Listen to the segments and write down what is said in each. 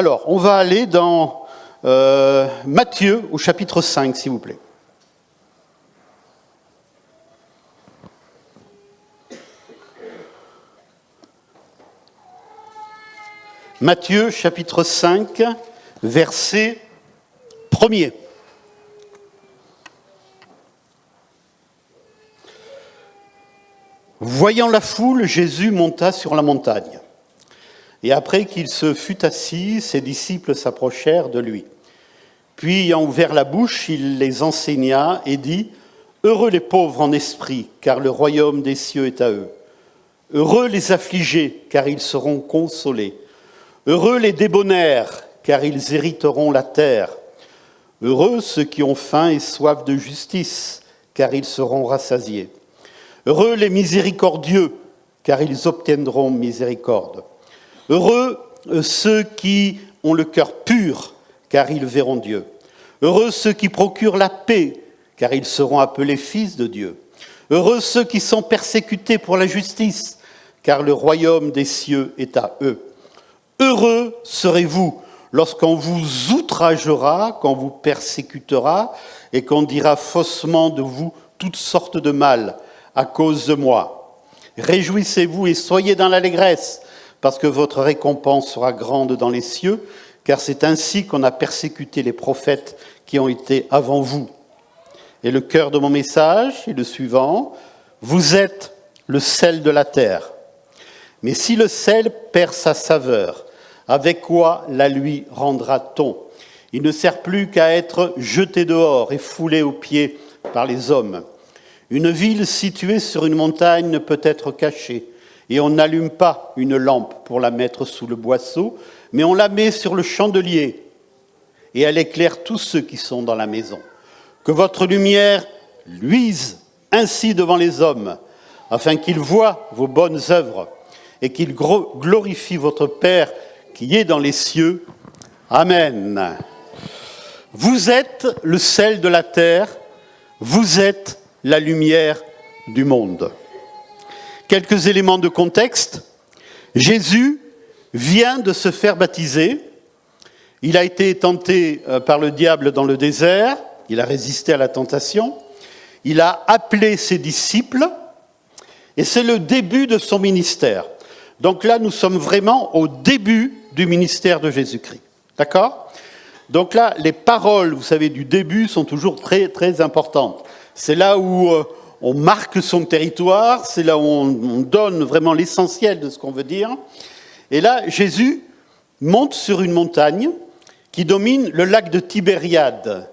Alors, on va aller dans Matthieu au chapitre 5, s'il vous plaît. Matthieu, chapitre 5, verset 1er. Voyant la foule, Jésus monta sur la montagne. Et après qu'il se fut assis, ses disciples s'approchèrent de lui. Puis, ayant ouvert la bouche, il les enseigna et dit : « Heureux les pauvres en esprit, car le royaume des cieux est à eux. Heureux les affligés, car ils seront consolés. Heureux les débonnaires, car ils hériteront la terre. Heureux ceux qui ont faim et soif de justice, car ils seront rassasiés. Heureux les miséricordieux, car ils obtiendront miséricorde. Heureux ceux qui ont le cœur pur, car ils verront Dieu. Heureux ceux qui procurent la paix, car ils seront appelés fils de Dieu. Heureux ceux qui sont persécutés pour la justice, car le royaume des cieux est à eux. Heureux serez-vous lorsqu'on vous outragera, qu'on vous persécutera et qu'on dira faussement de vous toutes sortes de mal à cause de moi. Réjouissez-vous et soyez dans l'allégresse, parce que votre récompense sera grande dans les cieux, car c'est ainsi qu'on a persécuté les prophètes qui ont été avant vous. Et le cœur de mon message est le suivant : vous êtes le sel de la terre. Mais si le sel perd sa saveur, avec quoi la lui rendra-t-on ? Il ne sert plus qu'à être jeté dehors et foulé aux pieds par les hommes. Une ville située sur une montagne ne peut être cachée, et on n'allume pas une lampe pour la mettre sous le boisseau, mais on la met sur le chandelier, et elle éclaire tous ceux qui sont dans la maison. Que votre lumière luise ainsi devant les hommes, afin qu'ils voient vos bonnes œuvres, et qu'ils glorifient votre Père qui est dans les cieux. Amen. Vous êtes le sel de la terre, vous êtes la lumière du monde. Quelques éléments de contexte. Jésus vient de se faire baptiser. Il a été tenté par le diable dans le désert. Il a résisté à la tentation. Il a appelé ses disciples. Et c'est le début de son ministère. Donc là, nous sommes vraiment au début du ministère de Jésus-Christ. D'accord ? Donc là, les paroles, vous savez, du début sont toujours très, très importantes. C'est là où on marque son territoire, c'est là où on donne vraiment l'essentiel de ce qu'on veut dire. Et là, Jésus monte sur une montagne qui domine le lac de Tibériade,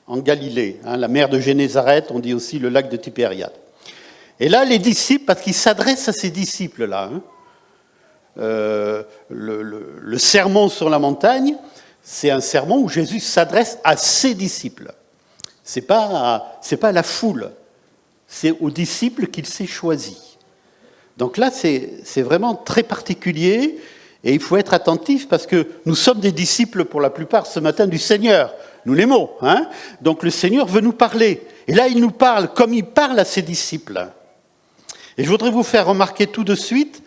en Galilée. La mer de Génézareth, on dit aussi le lac de Tibériade. Et là, les disciples, parce qu'il s'adresse à ces disciples-là, le sermon sur la montagne, c'est un sermon où Jésus s'adresse à ses disciples. C'est pas à la foule, c'est aux disciples qu'il s'est choisi. Donc là, c'est vraiment très particulier et il faut être attentif parce que nous sommes des disciples pour la plupart ce matin du Seigneur. Nous l'aimons, hein ? Donc le Seigneur veut nous parler. Et là, il nous parle comme il parle à ses disciples. Et je voudrais vous faire remarquer tout de suite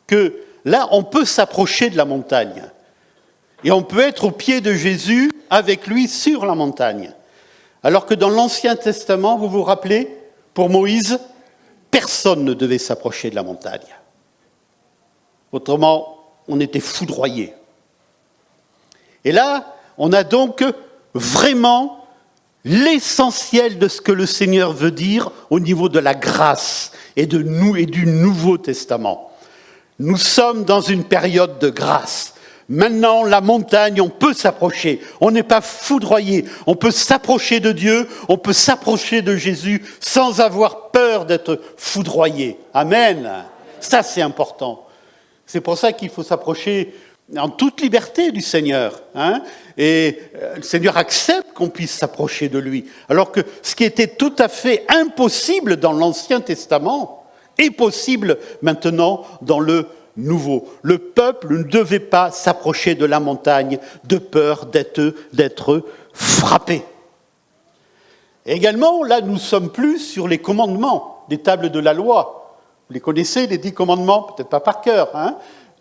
que là, on peut s'approcher de la montagne. Et on peut être au pied de Jésus avec lui sur la montagne. Alors que dans l'Ancien Testament, vous vous rappelez, pour Moïse, personne ne devait s'approcher de la montagne. Autrement, on était foudroyé. Et là, on a donc vraiment l'essentiel de ce que le Seigneur veut dire au niveau de la grâce et du Nouveau Testament. Nous sommes dans une période de grâce. Maintenant, la montagne, on peut s'approcher. On n'est pas foudroyé. On peut s'approcher de Dieu, on peut s'approcher de Jésus sans avoir peur d'être foudroyé. Amen. Ça, c'est important. C'est pour ça qu'il faut s'approcher en toute liberté du Seigneur. Et le Seigneur accepte qu'on puisse s'approcher de lui. Alors que ce qui était tout à fait impossible dans l'Ancien Testament est possible maintenant dans le Nouveau. Le peuple ne devait pas s'approcher de la montagne de peur d'être frappé. Et également, là, nous ne sommes plus sur les commandements des tables de la loi. Vous les connaissez, les 10 commandements, peut-être pas par cœur.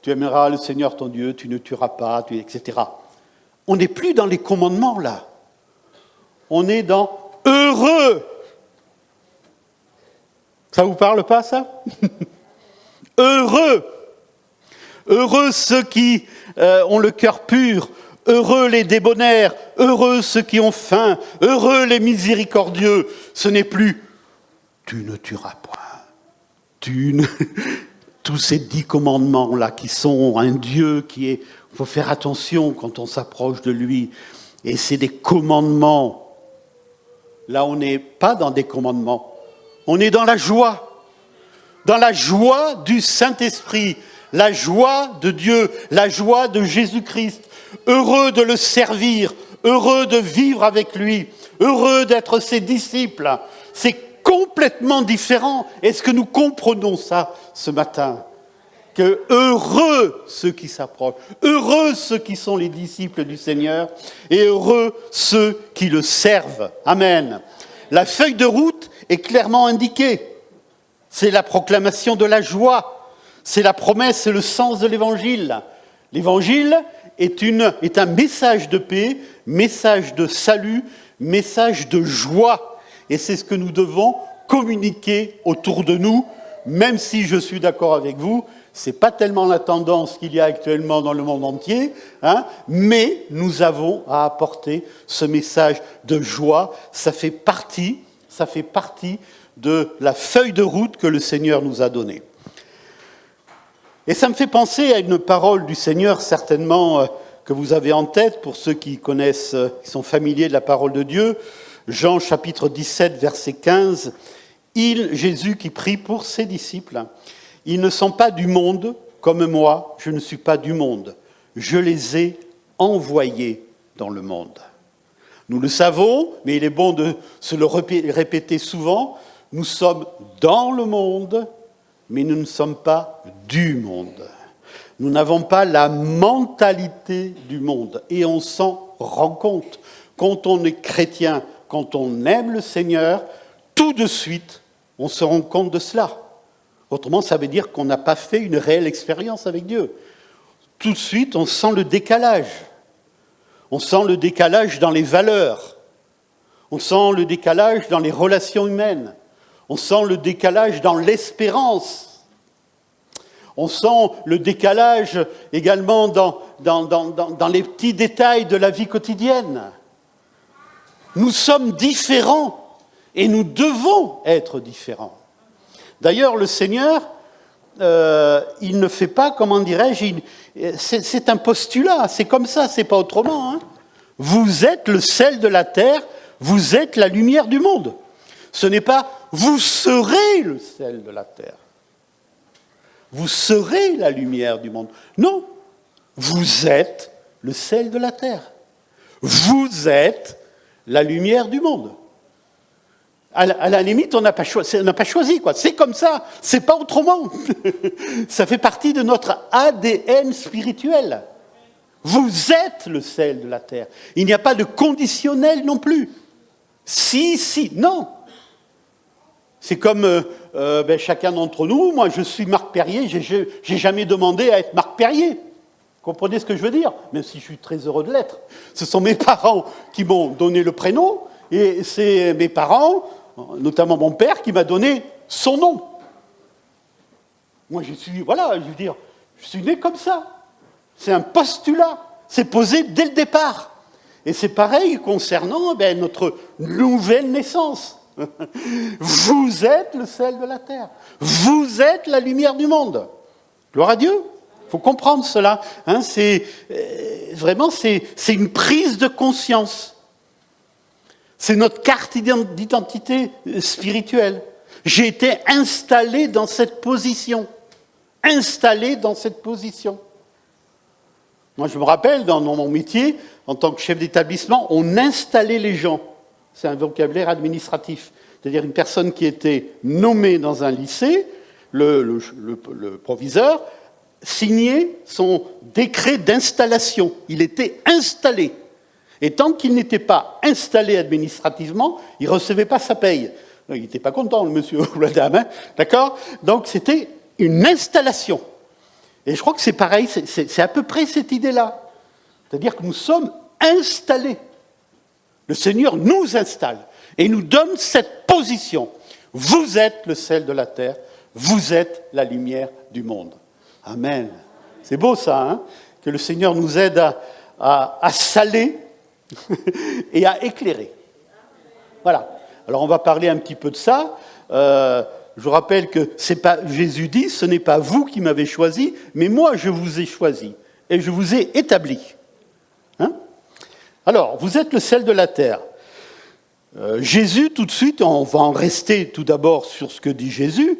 tu aimeras le Seigneur ton Dieu, tu ne tueras pas, etc. On n'est plus dans les commandements là. On est dans heureux. Ça vous parle pas ça? Heureux. Heureux ceux qui ont le cœur pur. Heureux les débonnaires. Heureux ceux qui ont faim. Heureux les miséricordieux. Ce n'est plus tu ne tueras point. Tous ces 10 commandements-là qui sont un Dieu qui est... Il faut faire attention quand on s'approche de lui. Et c'est des commandements. Là, on n'est pas dans des commandements. On est dans la joie. Dans la joie du Saint-Esprit. La joie de Dieu. La joie de Jésus-Christ. Heureux de le servir. Heureux de vivre avec lui. Heureux d'être ses disciples. C'est complètement différent. Est-ce que nous comprenons ça ce matin? Que heureux ceux qui s'approchent, heureux ceux qui sont les disciples du Seigneur et heureux ceux qui le servent. Amen. La feuille de route est clairement indiquée. C'est la proclamation de la joie. C'est la promesse, c'est le sens de l'Évangile. L'Évangile est un message de paix, message de salut, message de joie. Et c'est ce que nous devons communiquer autour de nous, même si je suis d'accord avec vous, ce n'est pas tellement la tendance qu'il y a actuellement dans le monde entier, mais nous avons à apporter ce message de joie. Ça fait partie de la feuille de route que le Seigneur nous a donnée. Et ça me fait penser à une parole du Seigneur, certainement, que vous avez en tête, pour ceux qui connaissent, qui sont familiers de la parole de Dieu. Jean chapitre 17, verset 15, Jésus qui prie pour ses disciples. Ils ne sont pas du monde, comme moi, je ne suis pas du monde. Je les ai envoyés dans le monde. Nous le savons, mais il est bon de se le répéter souvent, nous sommes dans le monde, mais nous ne sommes pas du monde. Nous n'avons pas la mentalité du monde, et on s'en rend compte. Quand on est chrétien, quand on aime le Seigneur, tout de suite, on se rend compte de cela. Autrement, ça veut dire qu'on n'a pas fait une réelle expérience avec Dieu. Tout de suite, on sent le décalage. On sent le décalage dans les valeurs. On sent le décalage dans les relations humaines. On sent le décalage dans l'espérance. On sent le décalage également dans les petits détails de la vie quotidienne. Nous sommes différents et nous devons être différents. D'ailleurs, le Seigneur, il ne fait pas, comment dirais-je, c'est un postulat, c'est comme ça, c'est pas autrement. Vous êtes le sel de la terre, vous êtes la lumière du monde. Ce n'est pas « vous serez le sel de la terre ». Vous serez la lumière du monde. Non, vous êtes le sel de la terre. Vous êtes la lumière du monde. À la limite, on n'a pas choisi, quoi. C'est comme ça, c'est pas autrement. Ça fait partie de notre ADN spirituel. Vous êtes le sel de la terre. Il n'y a pas de conditionnel non plus. Si, non. C'est comme chacun d'entre nous. Moi, je suis Marc Perrier, j'ai jamais demandé à être Marc Perrier. Vous comprenez ce que je veux dire? Même si je suis très heureux de l'être. Ce sont mes parents qui m'ont donné le prénom, et c'est mes parents, notamment mon père, qui m'a donné son nom. Moi, je suis né comme ça. C'est un postulat. C'est posé dès le départ. Et c'est pareil concernant notre nouvelle naissance. Vous êtes le sel de la terre. Vous êtes la lumière du monde. Gloire à Dieu. Il faut comprendre cela. C'est une prise de conscience. C'est notre carte d'identité spirituelle. J'ai été installé dans cette position. Moi, je me rappelle, dans mon métier, en tant que chef d'établissement, on installait les gens. C'est un vocabulaire administratif. C'est-à-dire une personne qui était nommée dans un lycée, le proviseur, signait son décret d'installation. Il était installé. Et tant qu'il n'était pas installé administrativement, il ne recevait pas sa paye. Il n'était pas content, le monsieur ou la dame. D'accord ? Donc, c'était une installation. Et je crois que c'est pareil, c'est à peu près cette idée-là. C'est-à-dire que nous sommes installés. Le Seigneur nous installe et nous donne cette position. Vous êtes le sel de la terre, vous êtes la lumière du monde. Amen. C'est beau ça, hein, que le Seigneur nous aide à saler et à éclairer. Voilà. Alors on va parler un petit peu de ça. Je vous rappelle que c'est pas, Jésus dit, ce n'est pas vous qui m'avez choisi, mais moi je vous ai choisi et je vous ai établi. Hein? Alors, vous êtes le sel de la terre. Jésus, tout de suite, on va en rester tout d'abord sur ce que dit Jésus.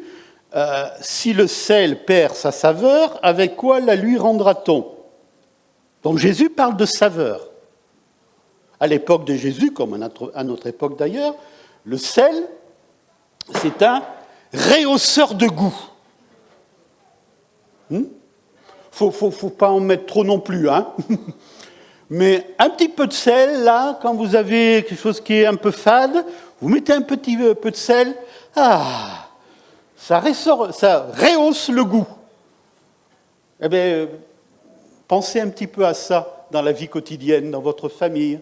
Si le sel perd sa saveur, avec quoi la lui rendra-t-on? Donc Jésus parle de saveur. À l'époque de Jésus, comme à notre époque d'ailleurs, le sel, c'est un rehausseur de goût. Faut pas en mettre trop non plus, hein. Mais un petit peu de sel, là, quand vous avez quelque chose qui est un peu fade, vous mettez un petit peu de sel, ça rehausse le goût. Eh bien, pensez un petit peu à ça dans la vie quotidienne, dans votre famille,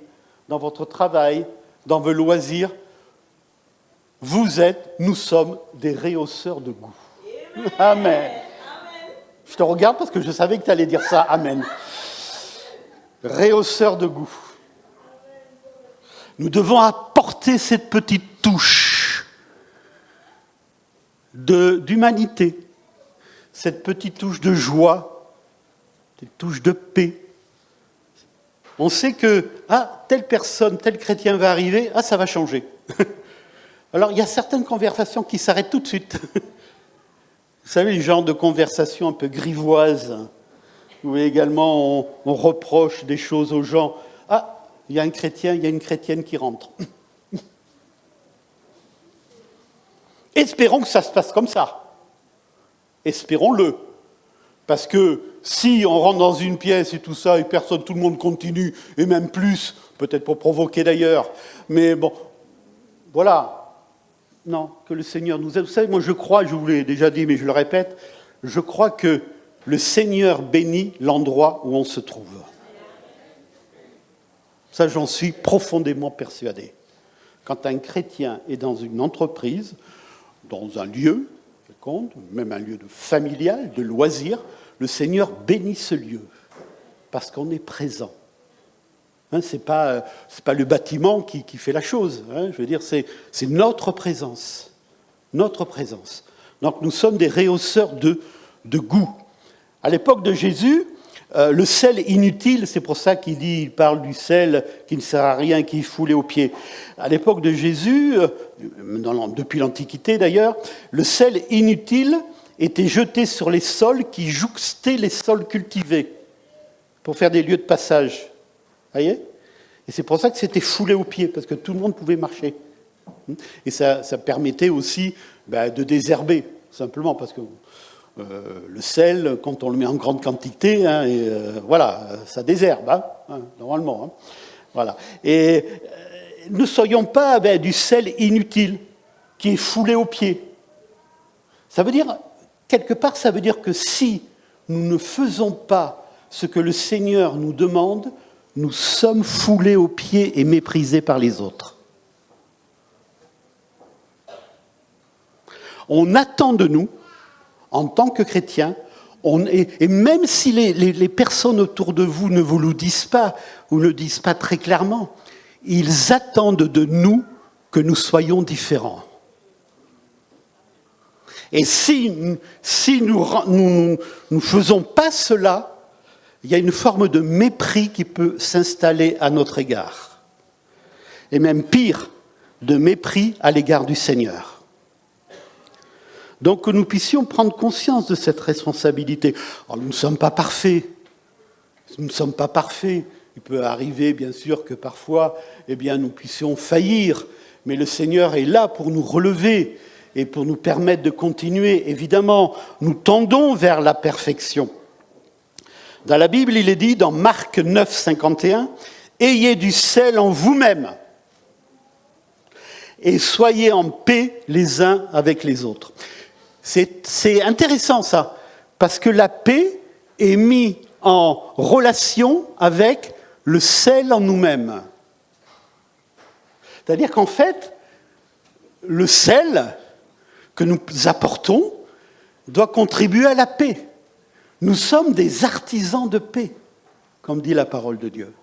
dans votre travail, dans vos loisirs. Nous sommes des rehausseurs de goût. Amen. Je te regarde parce que je savais que tu allais dire ça. Amen. Rehausseur de goût. Nous devons apporter cette petite touche d'humanité, cette petite touche de joie, cette touche de paix. On sait que, telle personne, tel chrétien va arriver, ça va changer. Alors, il y a certaines conversations qui s'arrêtent tout de suite. Vous savez, le genre de conversation un peu grivoise, où également on reproche des choses aux gens. Il y a un chrétien, il y a une chrétienne qui rentre. Espérons que ça se passe comme ça. Espérons-le. Parce que si on rentre dans une pièce et tout ça, et personne, tout le monde continue, et même plus, peut-être pour provoquer d'ailleurs, mais bon, voilà. Non, que le Seigneur nous aide. Vous savez, moi je crois, je vous l'ai déjà dit, mais je le répète, je crois que le Seigneur bénit l'endroit où on se trouve. Ça, j'en suis profondément persuadé. Quand un chrétien est dans une entreprise, dans un lieu, même un lieu familial, de loisirs, le Seigneur bénit ce lieu, parce qu'on est présent. C'est pas le bâtiment qui fait la chose. Je veux dire, c'est notre présence. Notre présence. Donc nous sommes des rehausseurs de goût. À l'époque de Jésus, le sel inutile, c'est pour ça qu'il parle du sel qui ne sert à rien, qui est foulé aux pieds. À l'époque de Jésus, depuis l'Antiquité d'ailleurs, le sel inutile était jeté sur les sols qui jouxtaient les sols cultivés pour faire des lieux de passage. Vous voyez ? Et c'est pour ça que c'était foulé aux pieds, parce que tout le monde pouvait marcher. Et ça permettait aussi de désherber, simplement, parce que le sel, quand on le met en grande quantité, ça désherbe, normalement. Voilà. Et ne soyons pas du sel inutile, qui est foulé aux pieds. Ça veut dire, quelque part, ça veut dire que si nous ne faisons pas ce que le Seigneur nous demande, nous sommes foulés aux pieds et méprisés par les autres. On attend de nous, en tant que chrétiens, et même si les personnes autour de vous ne vous le disent pas, ou ne disent pas très clairement, ils attendent de nous que nous soyons différents. Et si nous ne faisons pas cela, il y a une forme de mépris qui peut s'installer à notre égard. Et même pire, de mépris à l'égard du Seigneur. Donc que nous puissions prendre conscience de cette responsabilité. Alors, nous ne sommes pas parfaits. Nous ne sommes pas parfaits. Il peut arriver, bien sûr, que parfois, nous puissions faillir. Mais le Seigneur est là pour nous relever et pour nous permettre de continuer. Évidemment, nous tendons vers la perfection. Dans la Bible, il est dit, dans Marc 9, 51, « Ayez du sel en vous-même et soyez en paix les uns avec les autres. » C'est intéressant ça, parce que la paix, est mis en relation avec le sel en nous-mêmes. C'est-à-dire qu'en fait, le sel que nous apportons doit contribuer à la paix. Nous sommes des artisans de paix, comme dit la parole de Dieu.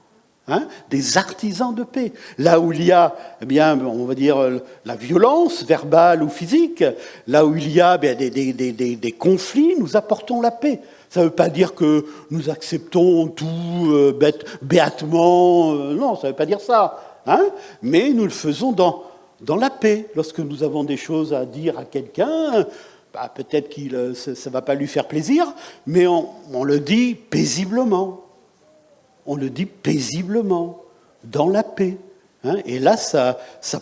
Des artisans de paix. Là où il y a, eh bien, on va dire, la violence verbale ou physique, là où il y a des conflits, nous apportons la paix. Ça ne veut pas dire que nous acceptons tout béatement, non, ça ne veut pas dire ça. Mais nous le faisons dans la paix. Lorsque nous avons des choses à dire à quelqu'un, peut-être que ça ne va pas lui faire plaisir, mais on le dit paisiblement. On le dit paisiblement, dans la paix. Et là, ça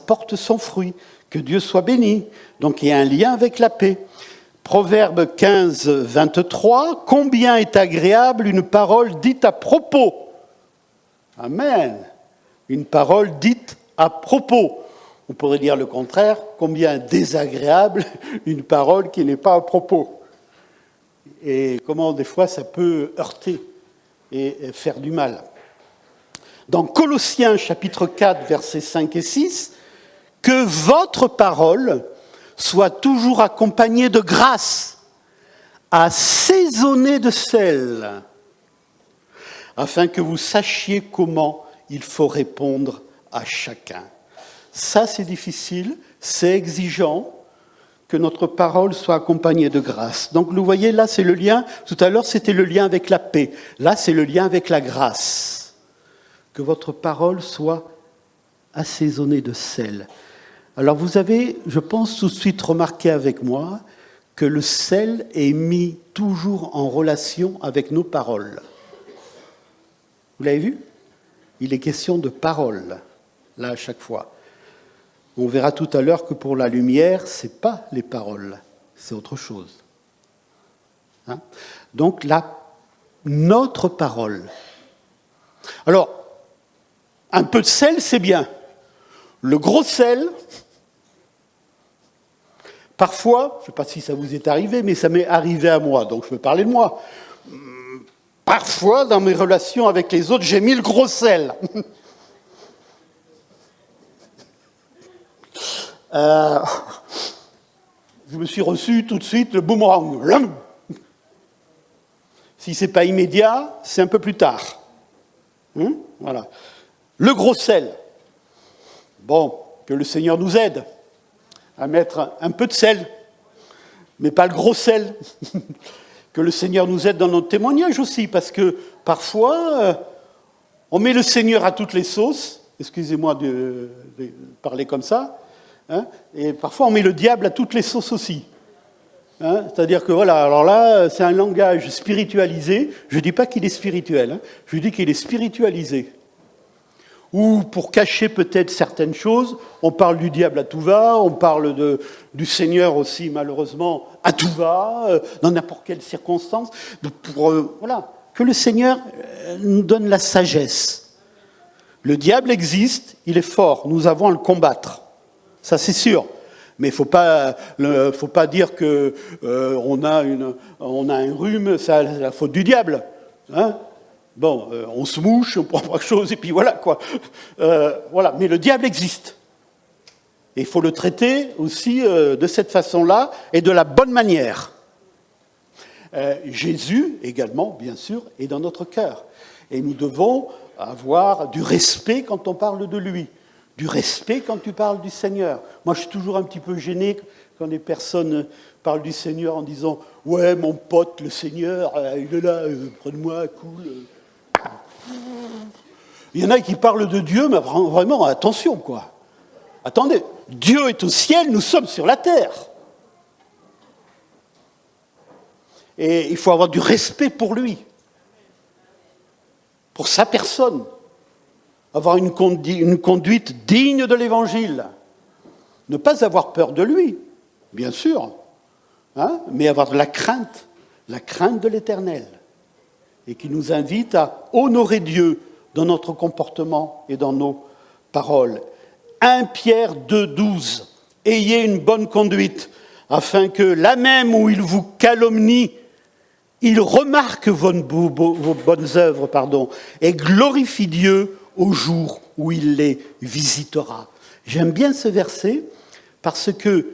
porte son fruit. Que Dieu soit béni. Donc il y a un lien avec la paix. Proverbe 15, 23. Combien est agréable une parole dite à propos. Amen. Une parole dite à propos. On pourrait dire le contraire. Combien désagréable une parole qui n'est pas à propos. Et comment des fois ça peut heurter et faire du mal. Dans Colossiens chapitre 4, versets 5 et 6, que votre parole soit toujours accompagnée de grâce, assaisonnée de sel, afin que vous sachiez comment il faut répondre à chacun. Ça, c'est difficile, c'est exigeant, que notre parole soit accompagnée de grâce. Donc, vous voyez, là, c'est le lien. Tout à l'heure, c'était le lien avec la paix. Là, c'est le lien avec la grâce. Que votre parole soit assaisonnée de sel. Alors, vous avez, je pense, tout de suite remarqué avec moi que le sel est mis toujours en relation avec nos paroles. Vous l'avez vu ? Il est question de parole, là, à chaque fois. On verra tout à l'heure que pour la lumière, ce n'est pas les paroles, c'est autre chose. Donc, notre parole. Alors, un peu de sel, c'est bien. Le gros sel, parfois, je ne sais pas si ça vous est arrivé, mais ça m'est arrivé à moi, donc je peux parler de moi. Parfois, dans mes relations avec les autres, j'ai mis le gros sel. Je me suis reçu tout de suite le boomerang. Si ce n'est pas immédiat, c'est un peu plus tard. Voilà. Le gros sel. Bon, que le Seigneur nous aide à mettre un peu de sel, mais pas le gros sel. Que le Seigneur nous aide dans notre témoignage aussi, parce que parfois, on met le Seigneur à toutes les sauces. Excusez-moi de parler comme ça. Et parfois, on met le diable à toutes les sauces aussi. C'est-à-dire que voilà, alors là, c'est un langage spiritualisé. Je ne dis pas qu'il est spirituel, je dis qu'il est spiritualisé. Ou pour cacher peut-être certaines choses, on parle du diable à tout va, on parle du Seigneur aussi, malheureusement, à tout va, dans n'importe quelle circonstance. Voilà, que le Seigneur nous donne la sagesse. Le diable existe, il est fort, nous avons à le combattre. Ça, c'est sûr. Mais il ne faut pas dire qu'on a un rhume, c'est la faute du diable. Bon, on se mouche, on prend quelque chose, et puis voilà, quoi. Voilà. Mais le diable existe. Et il faut le traiter aussi de cette façon-là, et de la bonne manière. Jésus, également, bien sûr, est dans notre cœur. Et nous devons avoir du respect quand on parle de lui. Du respect quand tu parles du Seigneur. Moi, je suis toujours un petit peu gêné quand les personnes parlent du Seigneur en disant « Ouais, mon pote, le Seigneur, il est là, près de moi, cool. » Il y en a qui parlent de Dieu, mais vraiment, attention, quoi. Attendez, Dieu est au ciel, nous sommes sur la terre. Et il faut avoir du respect pour lui, pour sa personne. Avoir une conduite digne de l'Évangile. Ne pas avoir peur de lui, bien sûr, mais avoir la crainte de l'Éternel, et qui nous invite à honorer Dieu dans notre comportement et dans nos paroles. 1 Pierre 2, 12. Ayez une bonne conduite, afin que là même où il vous calomnie, Il remarque vos bonnes œuvres, et glorifie Dieu au jour où il les visitera. J'aime bien ce verset parce qu'il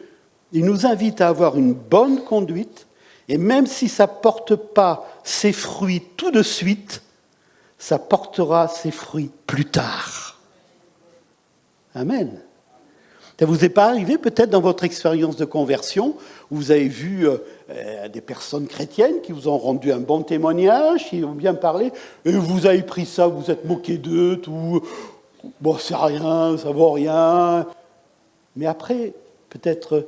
nous invite à avoir une bonne conduite, et même si ça ne porte pas ses fruits tout de suite, ça portera ses fruits plus tard. Amen. Ça ne vous est pas arrivé peut-être dans votre expérience de conversion où vous avez vu des personnes chrétiennes qui vous ont rendu un bon témoignage, qui ont bien parlé, et vous avez pris ça, vous êtes moqué d'eux, tout, bon, c'est rien, ça vaut rien. Mais après, peut-être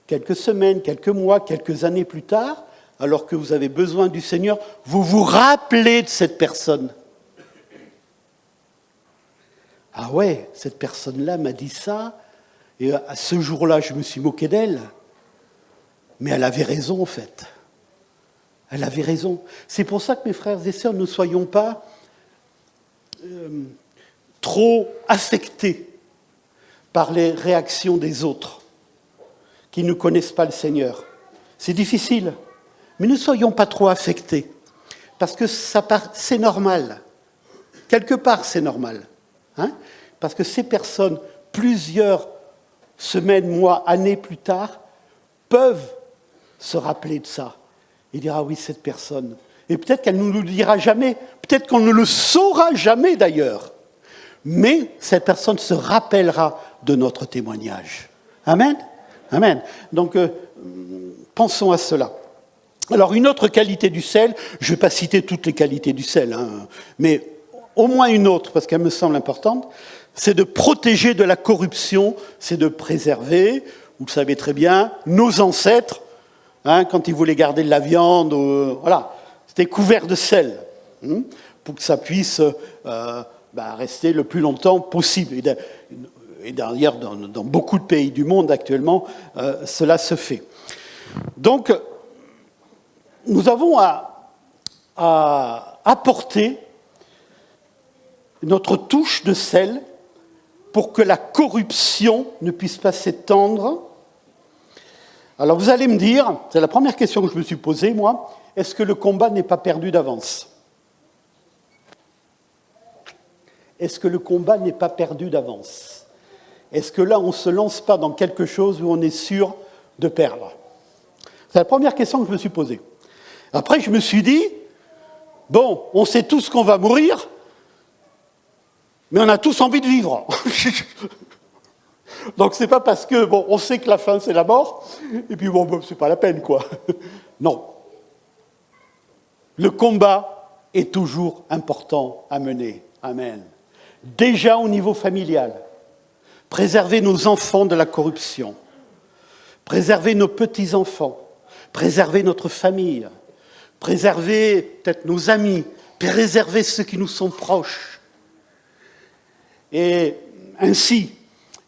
quelques semaines, quelques mois, quelques années plus tard, alors que vous avez besoin du Seigneur, vous vous rappelez de cette personne. Ah ouais, cette personne-là m'a dit ça, et à ce jour-là, je me suis moqué d'elle. Mais elle avait raison, en fait. Elle avait raison. C'est pour ça que, mes frères et sœurs, ne soyons pas trop affectés par les réactions des autres qui ne connaissent pas le Seigneur. C'est difficile, mais ne soyons pas trop affectés, parce que c'est normal. Quelque part, c'est normal. Hein, parce que ces personnes, plusieurs semaines, mois, années plus tard, peuvent se rappeler de ça et dire « Ah oui, cette personne ». Et peut-être qu'elle ne nous le dira jamais, peut-être qu'on ne le saura jamais d'ailleurs. Mais cette personne se rappellera de notre témoignage. Amen. Amen. Donc, pensons à cela. Alors, une autre qualité du sel, je ne vais pas citer toutes les qualités du sel, mais au moins une autre, parce qu'elle me semble importante, c'est de protéger de la corruption, c'est de préserver, vous le savez très bien, nos ancêtres, quand ils voulaient garder de la viande, voilà, c'était couvert de sel, pour que ça puisse rester le plus longtemps possible. Et d'ailleurs, dans beaucoup de pays du monde actuellement, cela se fait. Donc, nous avons à apporter notre touche de sel pour que la corruption ne puisse pas s'étendre. Alors vous allez me dire, c'est la première question que je me suis posée, moi, est-ce que le combat n'est pas perdu d'avance ? Est-ce que le combat n'est pas perdu d'avance ? Est-ce que là, on ne se lance pas dans quelque chose où on est sûr de perdre ? C'est la première question que je me suis posée. Après, je me suis dit, bon, on sait tous qu'on va mourir, mais on a tous envie de vivre. Donc c'est pas parce que, bon, on sait que la fin c'est la mort, et puis bon, c'est pas la peine, quoi. Non. Le combat est toujours important à mener. Amen. Déjà au niveau familial. Préserver nos enfants de la corruption. Préserver nos petits-enfants. Préserver notre famille. Préserver peut-être nos amis. Préserver ceux qui nous sont proches. Et ainsi,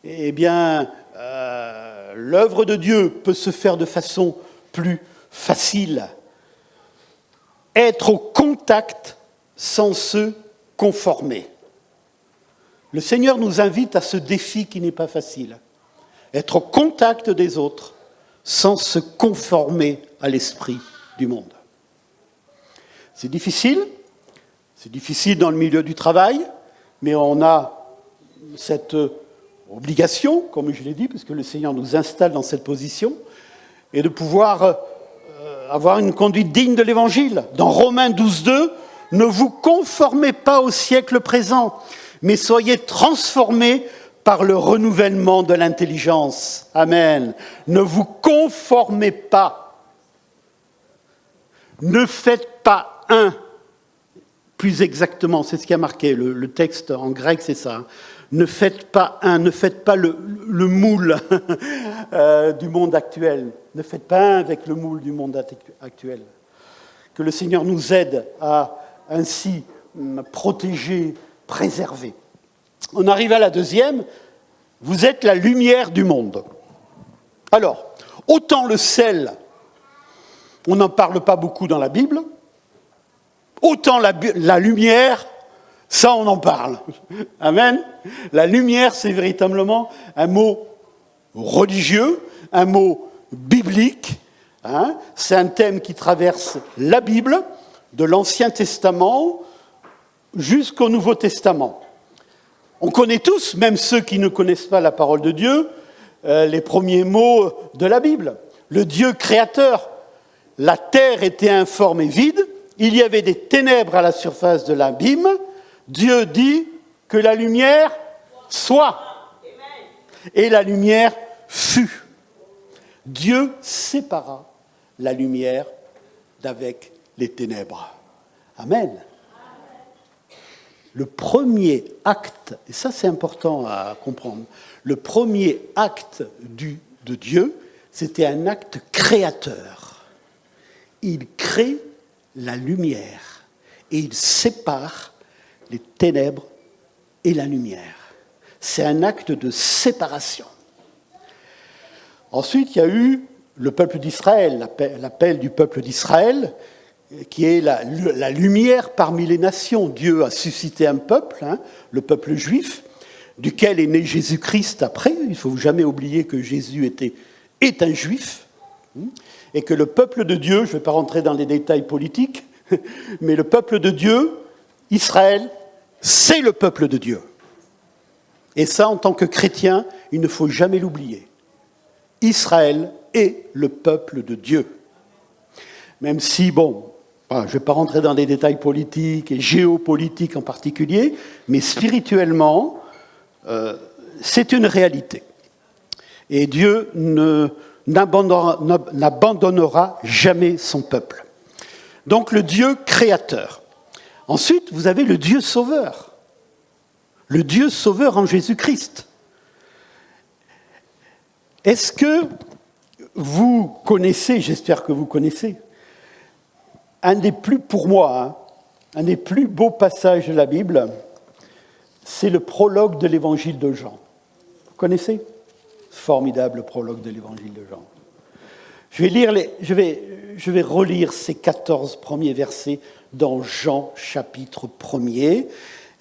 eh bien, l'œuvre de Dieu peut se faire de façon plus facile. Être au contact sans se conformer. Le Seigneur nous invite à ce défi qui n'est pas facile. Être au contact des autres sans se conformer à l'esprit du monde. C'est difficile dans le milieu du travail, mais on a cette obligation, comme je l'ai dit, puisque le Seigneur nous installe dans cette position, et de pouvoir avoir une conduite digne de l'Évangile. Dans Romains 12:2, ne vous conformez pas au siècle présent, mais soyez transformés par le renouvellement de l'intelligence. Amen. Ne vous conformez pas. Ne faites pas un. Plus exactement, c'est ce qui a marqué, le texte en grec, c'est ça. Ne faites pas le moule du monde actuel. Ne faites pas un avec le moule du monde actuel. Que le Seigneur nous aide à ainsi protéger, préserver. On arrive à la deuxième. Vous êtes la lumière du monde. Alors, autant le sel, on n'en parle pas beaucoup dans la Bible, autant la lumière, ça, on en parle. Amen. La lumière, c'est véritablement un mot religieux, un mot biblique, Hein, c'est un thème qui traverse la Bible, de l'Ancien Testament jusqu'au Nouveau Testament. On connaît tous, même ceux qui ne connaissent pas la parole de Dieu, les premiers mots de la Bible. Le Dieu créateur. La terre était informe et vide, il y avait des ténèbres à la surface de l'abîme. Dieu dit que la lumière soit. Et la lumière fut. Dieu sépara la lumière d'avec les ténèbres. Amen. Le premier acte, et ça c'est important à comprendre, le premier acte de Dieu, c'était un acte créateur. Il crée la lumière et il sépare les ténèbres et la lumière. C'est un acte de séparation. Ensuite, il y a eu le peuple d'Israël, l'appel du peuple d'Israël, qui est la lumière parmi les nations. Dieu a suscité un peuple, le peuple juif, duquel est né Jésus-Christ après. Il ne faut jamais oublier que Jésus est un juif, et que le peuple de Dieu, je ne vais pas rentrer dans les détails politiques, mais le peuple de Dieu, Israël, c'est le peuple de Dieu. Et ça, en tant que chrétien, il ne faut jamais l'oublier. Israël est le peuple de Dieu. Même si, bon, je ne vais pas rentrer dans les détails politiques et géopolitiques en particulier, mais spirituellement, c'est une réalité. Et Dieu n'abandonnera jamais son peuple. Donc le Dieu créateur. Ensuite, vous avez le Dieu sauveur. Le Dieu sauveur en Jésus-Christ. Est-ce que vous connaissez, j'espère que vous connaissez, un des plus beaux passages de la Bible, c'est le prologue de l'évangile de Jean. Vous connaissez ? Formidable prologue de l'évangile de Jean. Je vais relire ces 14 premiers versets dans Jean chapitre 1er.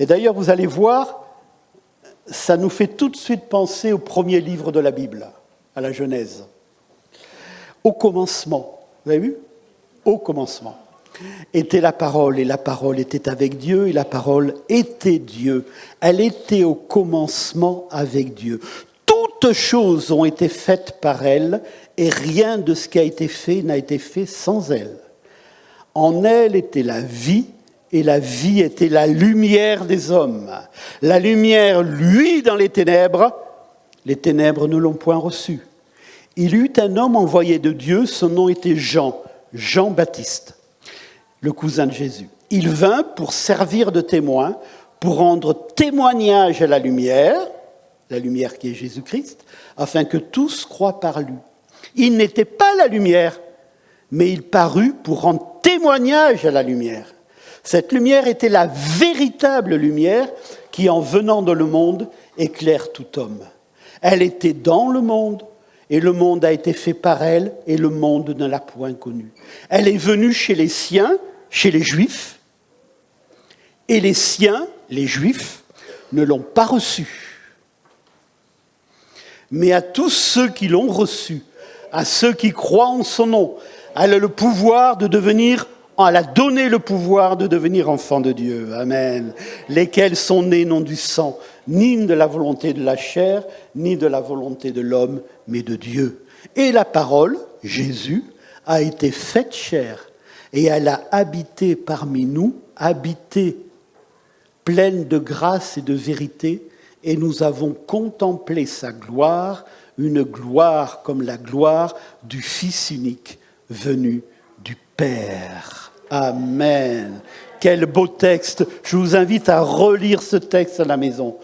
Et d'ailleurs, vous allez voir, ça nous fait tout de suite penser au premier livre de la Bible, à la Genèse. Au commencement, vous avez vu ? Au commencement était la parole, et la parole était avec Dieu, et la parole était Dieu. Elle était au commencement avec Dieu. Toutes choses ont été faites par elle, et rien de ce qui a été fait n'a été fait sans elle. En elle était la vie, et la vie était la lumière des hommes. La lumière, lui, dans les ténèbres ne l'ont point reçue. Il y eut un homme envoyé de Dieu, son nom était Jean-Baptiste, le cousin de Jésus. Il vint pour servir de témoin, pour rendre témoignage à la lumière qui est Jésus-Christ, afin que tous croient par lui. Il n'était pas la lumière, mais il parut pour rendre témoignage à la lumière. Cette lumière était la véritable lumière qui, en venant dans le monde, éclaire tout homme. Elle était dans le monde, et le monde a été fait par elle, et le monde ne l'a point connue. Elle est venue chez les siens, chez les Juifs, et les siens, les Juifs, ne l'ont pas reçue. Mais à tous ceux qui l'ont reçue, à ceux qui croient en son nom, elle a donné le pouvoir de devenir enfants de Dieu. Amen. Lesquels sont nés non du sang, ni de la volonté de la chair, ni de la volonté de l'homme, mais de Dieu. Et la parole, Jésus, a été faite chair, et elle a habité parmi nous, habité pleine de grâce et de vérité, et nous avons contemplé sa gloire, une gloire comme la gloire du Fils unique venu du Père. Amen. Quel beau texte. Je vous invite à relire ce texte à la maison.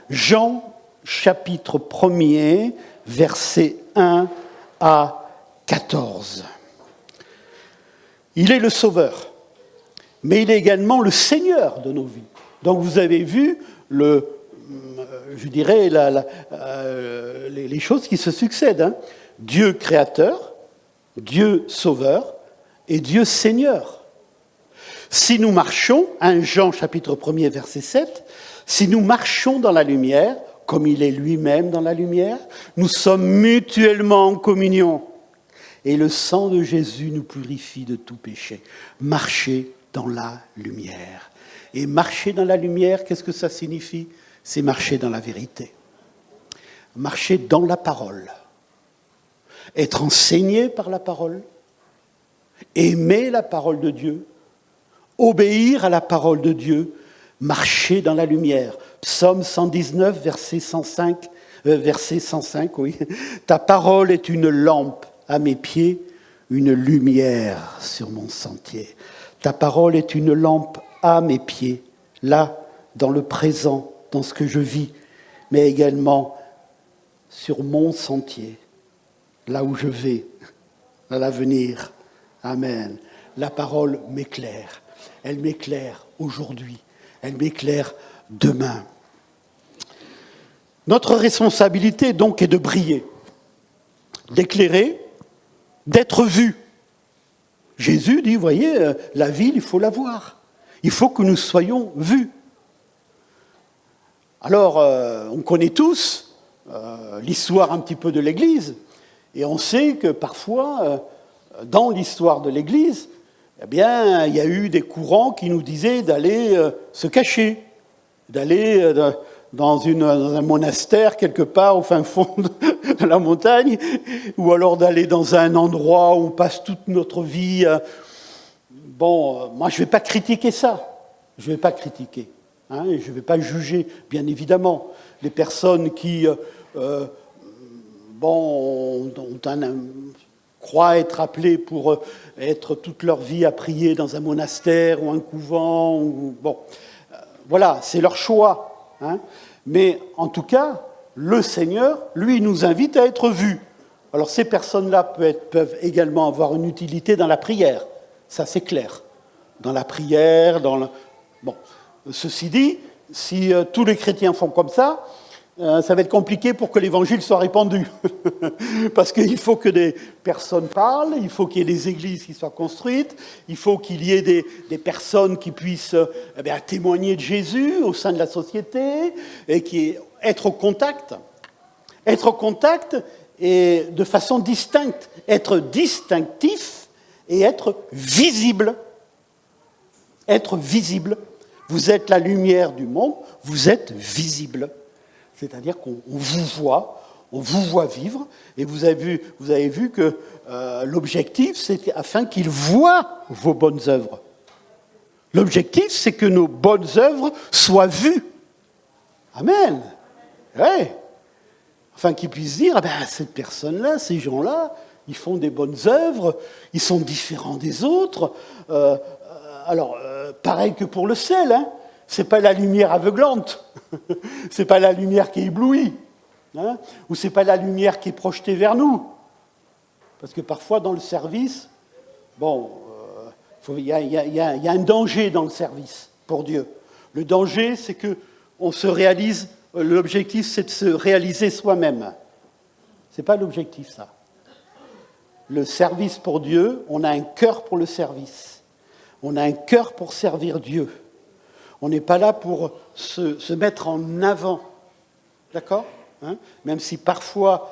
Jean, chapitre 1er, versets 1 à 14. Il est le Sauveur, mais il est également le Seigneur de nos vies. Donc vous avez vu les choses qui se succèdent. Dieu créateur, Dieu sauveur et Dieu Seigneur. Si nous marchons, 1 Jean chapitre 1er verset 7, si nous marchons dans la lumière, comme il est lui-même dans la lumière, nous sommes mutuellement en communion. Et le sang de Jésus nous purifie de tout péché. Marcher dans la lumière. Et marcher dans la lumière, qu'est-ce que ça signifie? C'est marcher dans la vérité. Marcher dans la parole. Être enseigné par la parole. Aimer la parole de Dieu. Obéir à la parole de Dieu. Marcher dans la lumière. Psaume 119, verset 105, oui. Ta parole est une lampe à mes pieds, une lumière sur mon sentier. Ta parole est une lampe à mes pieds, là, dans le présent, dans ce que je vis, mais également sur mon sentier, là où je vais, à l'avenir. Amen. La parole m'éclaire. Elle m'éclaire aujourd'hui. Elle m'éclaire demain. Notre responsabilité, donc, est de briller, d'éclairer, d'être vu. Jésus dit, voyez, la ville, il faut la voir. Il faut que nous soyons vus. Alors, on connaît tous l'histoire un petit peu de l'Église, et on sait que parfois, dans l'histoire de l'Église, eh bien, il y a eu des courants qui nous disaient d'aller se cacher, d'aller dans un monastère quelque part au fin fond de la montagne, ou alors d'aller dans un endroit où on passe toute notre vie. Bon, moi je ne vais pas critiquer ça, je ne vais pas critiquer, hein, et je ne vais pas juger, bien évidemment, les personnes qui croient être appelées pour être toute leur vie à prier dans un monastère ou un couvent, voilà, c'est leur choix. Hein. Mais en tout cas, le Seigneur, lui, nous invite à être vus. Alors ces personnes-là peuvent également avoir une utilité dans la prière. Ça, c'est clair. Dans la prière, Bon, ceci dit, si tous les chrétiens font comme ça va être compliqué pour que l'évangile soit répandu. Parce qu'il faut que des personnes parlent, il faut qu'il y ait des églises qui soient construites, il faut qu'il y ait des personnes qui puissent témoigner de Jésus au sein de la société, et être au contact. Être au contact et de façon distincte. Être distinctif et être visible. Être visible. Vous êtes la lumière du monde, vous êtes visible. C'est-à-dire qu'on vous voit vivre, et vous avez vu que l'objectif, c'est afin qu'ils voient vos bonnes œuvres. L'objectif, c'est que nos bonnes œuvres soient vues. Amen. Ouais. Afin qu'ils puissent dire, cette personne-là, ces gens-là, ils font des bonnes œuvres, ils sont différents des autres. Pareil que pour le sel, hein. C'est pas la lumière aveuglante, c'est pas la lumière qui éblouit, hein, ou c'est pas la lumière qui est projetée vers nous. Parce que parfois dans le service, il y a un danger dans le service pour Dieu. Le danger, c'est que on se réalise. L'objectif, c'est de se réaliser soi-même. C'est pas l'objectif, ça. Le service pour Dieu, on a un cœur pour le service. On a un cœur pour servir Dieu. On n'est pas là pour se mettre en avant, d'accord, hein. Même si parfois,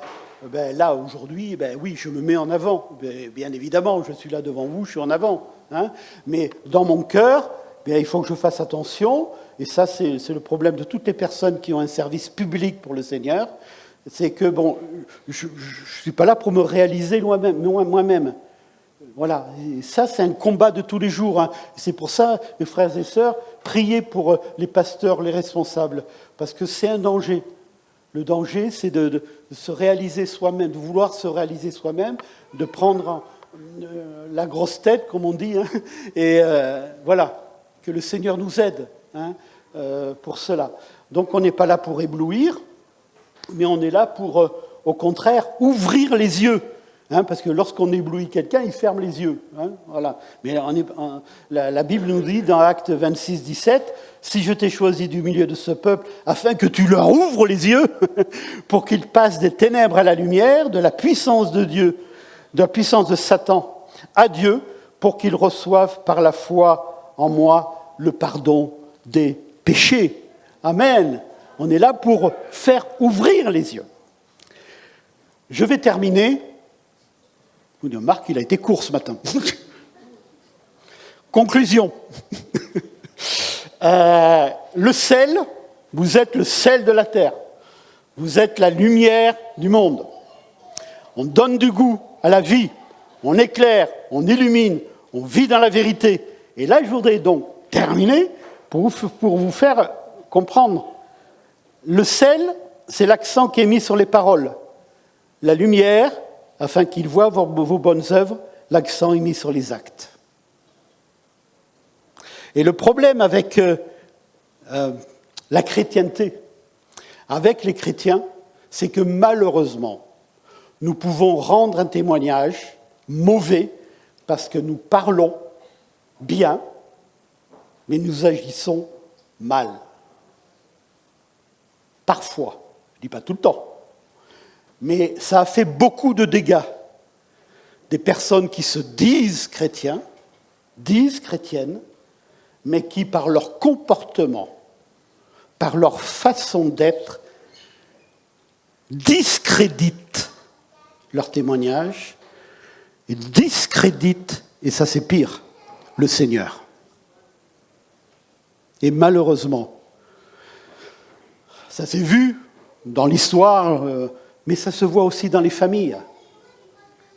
là, aujourd'hui, oui, je me mets en avant. Bien évidemment, je suis là devant vous, je suis en avant. Hein. Mais dans mon cœur, il faut que je fasse attention. Et ça, c'est le problème de toutes les personnes qui ont un service public pour le Seigneur. C'est que, je ne suis pas là pour me réaliser moi-même. Voilà, et ça c'est un combat de tous les jours. Hein. C'est pour ça, mes frères et sœurs, priez pour les pasteurs, les responsables, parce que c'est un danger. Le danger, c'est de se réaliser soi-même, de vouloir se réaliser soi-même, de prendre la grosse tête, comme on dit, hein, et voilà, que le Seigneur nous aide pour cela. Donc on n'est pas là pour éblouir, mais on est là pour, au contraire, ouvrir les yeux. Hein, parce que lorsqu'on éblouit quelqu'un, il ferme les yeux. Hein, voilà. Mais la Bible nous dit dans Actes 26, 17, « Si je t'ai choisi du milieu de ce peuple, afin que tu leur ouvres les yeux, pour qu'ils passent des ténèbres à la lumière, de la puissance de Dieu, de la puissance de Satan à Dieu, pour qu'ils reçoivent par la foi en moi le pardon des péchés. » Amen. On est là pour faire ouvrir les yeux. Je vais terminer Vous dites, Marc, il a été court ce matin. Conclusion. Le sel, vous êtes le sel de la terre. Vous êtes la lumière du monde. On donne du goût à la vie. On éclaire, on illumine, on vit dans la vérité. Et là, je voudrais donc terminer pour vous faire comprendre. Le sel, c'est l'accent qui est mis sur les paroles. La lumière, afin qu'ils voient vos bonnes œuvres, l'accent est mis sur les actes. Et le problème avec la chrétienté, avec les chrétiens, c'est que malheureusement, nous pouvons rendre un témoignage mauvais parce que nous parlons bien, mais nous agissons mal. Parfois, je ne dis pas tout le temps, mais ça a fait beaucoup de dégâts. Des personnes qui se disent chrétiens, disent chrétiennes, mais qui, par leur comportement, par leur façon d'être, discréditent leur témoignage et discréditent, et ça c'est pire, le Seigneur. Et malheureusement, ça s'est vu dans l'histoire, mais ça se voit aussi dans les familles.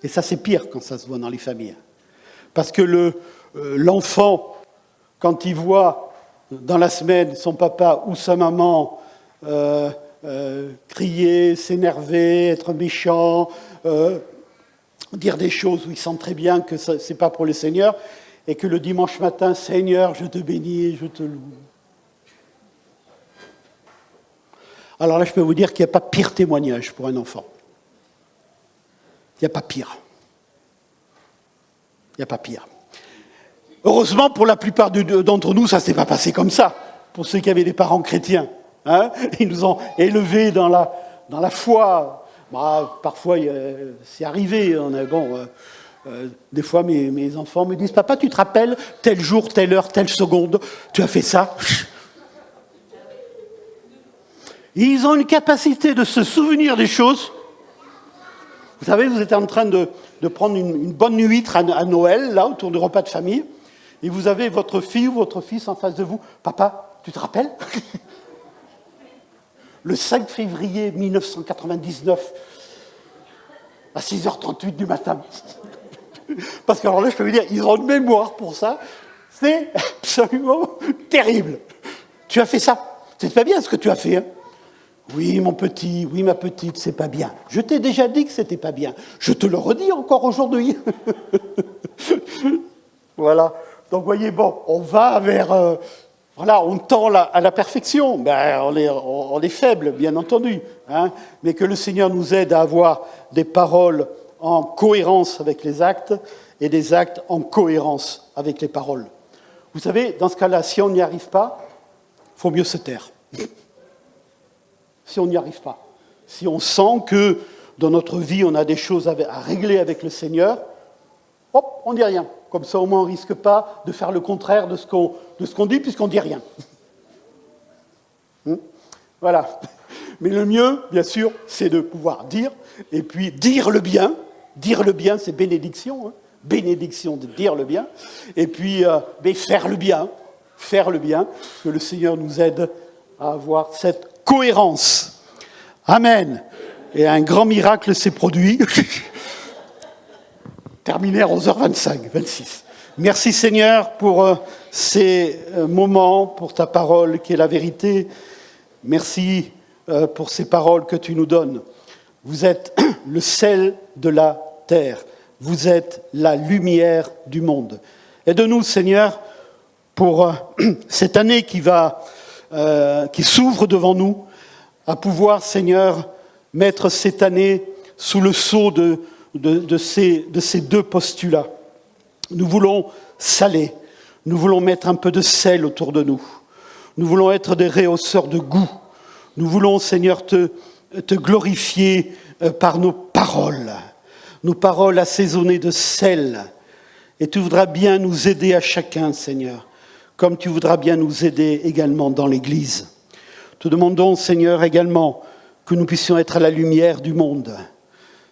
Et ça c'est pire quand ça se voit dans les familles. Parce que l'enfant, quand il voit dans la semaine son papa ou sa maman crier, s'énerver, être méchant, dire des choses où il sent très bien que ce n'est pas pour le Seigneur, et que le dimanche matin, Seigneur, je te bénis et je te loue. Alors là, je peux vous dire qu'il n'y a pas pire témoignage pour un enfant. Il n'y a pas pire. Il n'y a pas pire. Heureusement, pour la plupart d'entre nous, ça ne s'est pas passé comme ça. Pour ceux qui avaient des parents chrétiens. Hein, ils nous ont élevés dans la foi. Bah, parfois, c'est arrivé. Des fois, mes enfants me disent, papa, tu te rappelles, tel jour, telle heure, telle seconde, tu as fait ça. Ils ont une capacité de se souvenir des choses. Vous savez, vous êtes en train de prendre une bonne huître à Noël, là, autour du repas de famille, et vous avez votre fille ou votre fils en face de vous. Papa, tu te rappelles? Le 5 février 1999, à 6h38 du matin. Parce que alors là, je peux vous dire, ils ont une mémoire pour ça. C'est absolument terrible. Tu as fait ça. C'est pas bien ce que tu as fait, hein? Oui, mon petit, oui, ma petite, c'est pas bien. Je t'ai déjà dit que c'était pas bien. Je te le redis encore aujourd'hui. Voilà. Donc, voyez, bon, on va vers... on tend à la perfection. Ben, on est faible, bien entendu. Hein, mais que le Seigneur nous aide à avoir des paroles en cohérence avec les actes et des actes en cohérence avec les paroles. Vous savez, dans ce cas-là, si on n'y arrive pas, il faut mieux se taire. Si on n'y arrive pas. Si on sent que dans notre vie, on a des choses à régler avec le Seigneur, hop, on ne dit rien. Comme ça, au moins, on ne risque pas de faire le contraire de ce qu'on dit, puisqu'on ne dit rien. Voilà. Mais le mieux, bien sûr, c'est de pouvoir dire, et puis dire le bien. Dire le bien, c'est bénédiction. Hein. Bénédiction de dire le bien. Et puis, faire le bien. Faire le bien. Que le Seigneur nous aide à avoir cette cohérence. Amen. Et un grand miracle s'est produit. Terminé à 11h25, 26. Merci Seigneur pour ces moments, pour ta parole qui est la vérité. Merci pour ces paroles que tu nous donnes. Vous êtes le sel de la terre. Vous êtes la lumière du monde. Aide-nous Seigneur pour cette année qui s'ouvre devant nous, à pouvoir, Seigneur, mettre cette année sous le sceau de ces deux postulats. Nous voulons saler, nous voulons mettre un peu de sel autour de nous. Nous voulons être des rehausseurs de goût. Nous voulons, Seigneur, te glorifier par nos paroles assaisonnées de sel. Et tu voudras bien nous aider à chacun, Seigneur, comme tu voudras bien nous aider également dans l'Église. Te demandons, Seigneur, également que nous puissions être à la lumière du monde,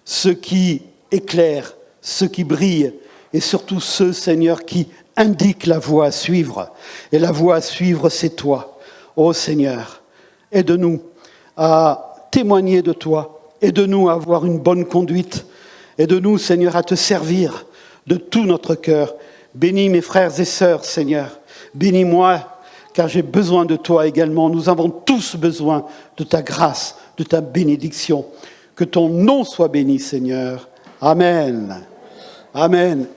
ceux qui éclairent, ceux qui brillent et surtout ceux, Seigneur, qui indiquent la voie à suivre. Et la voie à suivre, c'est toi. Ô Seigneur, aide-nous à témoigner de toi. Aide-nous à avoir une bonne conduite. Aide-nous, Seigneur, à te servir de tout notre cœur. Bénis mes frères et sœurs, Seigneur. Bénis-moi, car j'ai besoin de toi également. Nous avons tous besoin de ta grâce, de ta bénédiction. Que ton nom soit béni, Seigneur. Amen. Amen.